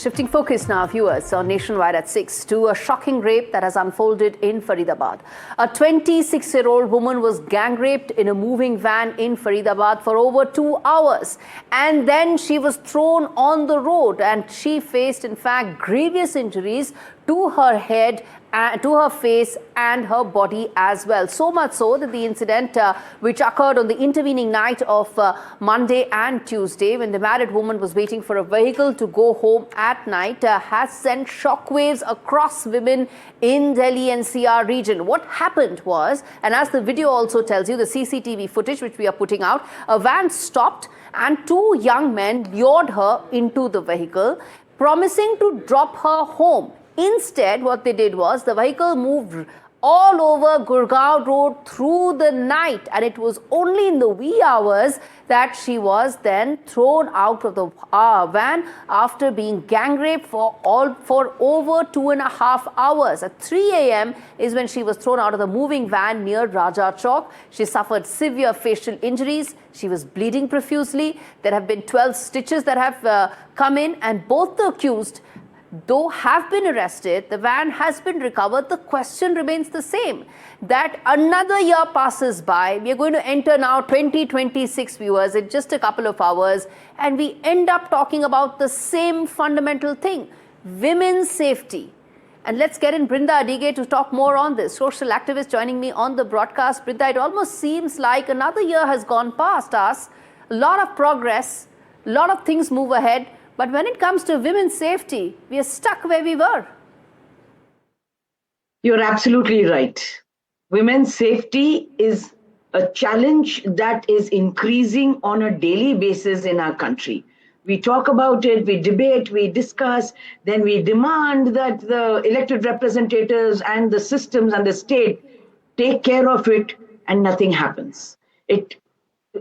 Shifting focus now, viewers, on Nationwide at 6 to a shocking rape that has unfolded in Faridabad. A 26-year-old woman was gang raped in a moving van in Faridabad for over 2 hours. And then she was thrown on the road and she faced, in fact, grievous injuries to her head, to her face and her body as well. So much so that the incident which occurred on the intervening night of Monday and Tuesday, when the married woman was waiting for a vehicle to go home at night, has sent shockwaves across women in Delhi NCR region. What happened was, and as the video also tells you, the CCTV footage which we are putting out, a van stopped and 2 young men lured her into the vehicle, promising to drop her home. Instead, what they did was the vehicle moved all over Gurgaon Road through the night, and it was only in the wee hours that she was then thrown out of the van after being gang raped for over 2.5 hours. At 3 a.m. is when she was thrown out of the moving van near Raja Chowk. She suffered severe facial injuries. She was bleeding profusely. There have been 12 stitches that have come in, and both the accused, though have been arrested, the van has been recovered. The question remains the same, that another year passes by. We are going to enter now 2026, viewers, in just a couple of hours, and we end up talking about the same fundamental thing, women's safety. And let's get in Brinda Adige to talk more on this. Social activist joining me on the broadcast. Brinda, it almost seems like another year has gone past us. A lot of progress, a lot of things move ahead. But when it comes to women's safety, we are stuck where we were. You're absolutely right. Women's safety is a challenge that is increasing on a daily basis in our country. We talk about it, we debate, we discuss, then we demand that the elected representatives and the systems and the state take care of it, and nothing happens. It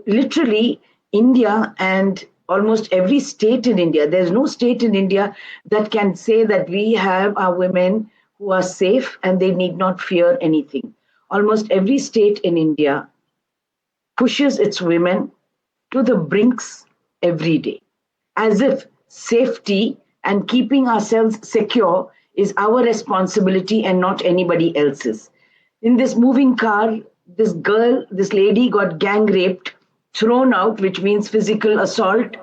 literally, India and almost every state in India, there's no state in India that can say that we have our women who are safe and they need not fear anything. Almost every state in India pushes its women to the brinks every day, as if safety and keeping ourselves secure is our responsibility and not anybody else's. In this moving car, this lady got gang raped, thrown out, which means physical assault,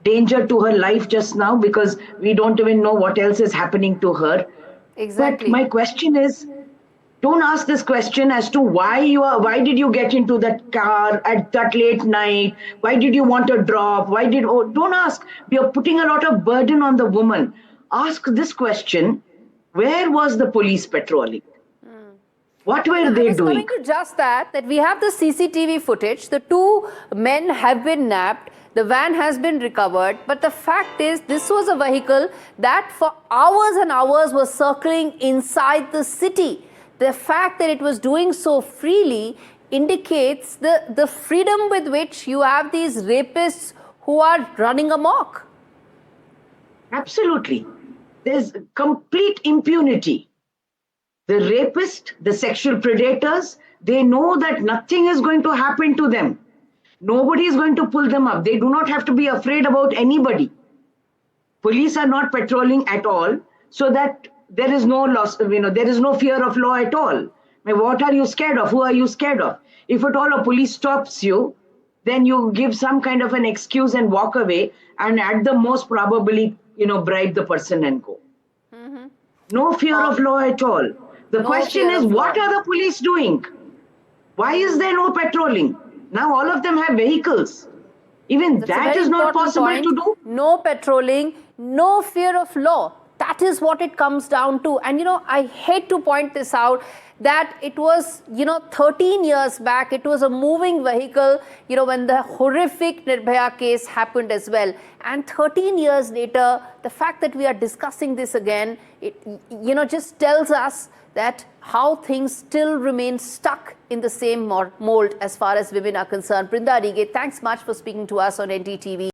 danger to her life just now because we don't even know what else is happening to her. Exactly. But my question is, don't ask this question as to why did you get into that car at that late night? Why did you want a drop? Don't ask. We are putting a lot of burden on the woman. Ask this question, where was the police patrolling? What were they doing? Coming to just that we have the CCTV footage. The 2 men have been nabbed. The van has been recovered. But the fact is, this was a vehicle that for hours and hours was circling inside the city. The fact that it was doing so freely indicates the freedom with which you have these rapists who are running amok. Absolutely. There's complete impunity. The rapist, the sexual predators, they know that nothing is going to happen to them. Nobody is going to pull them up. They do not have to be afraid about anybody. Police are not patrolling at all, so that there is no loss, there is no fear of law at all. What are you scared of? Who are you scared of? If at all a police stops you, then you give some kind of an excuse and walk away, and at the most probably, bribe the person and go. No fear of law at all. The question is, what are the police doing? Why is there no patrolling? Now all of them have vehicles. Even that is not possible to do. No patrolling, no fear of law. That is what it comes down to. And, I hate to point this out, that it was, 13 years back, it was a moving vehicle, when the horrific Nirbhaya case happened as well. And 13 years later, the fact that we are discussing this again, it, just tells us that how things still remain stuck in the same mold as far as women are concerned. Brinda Adige, thanks much for speaking to us on NDTV.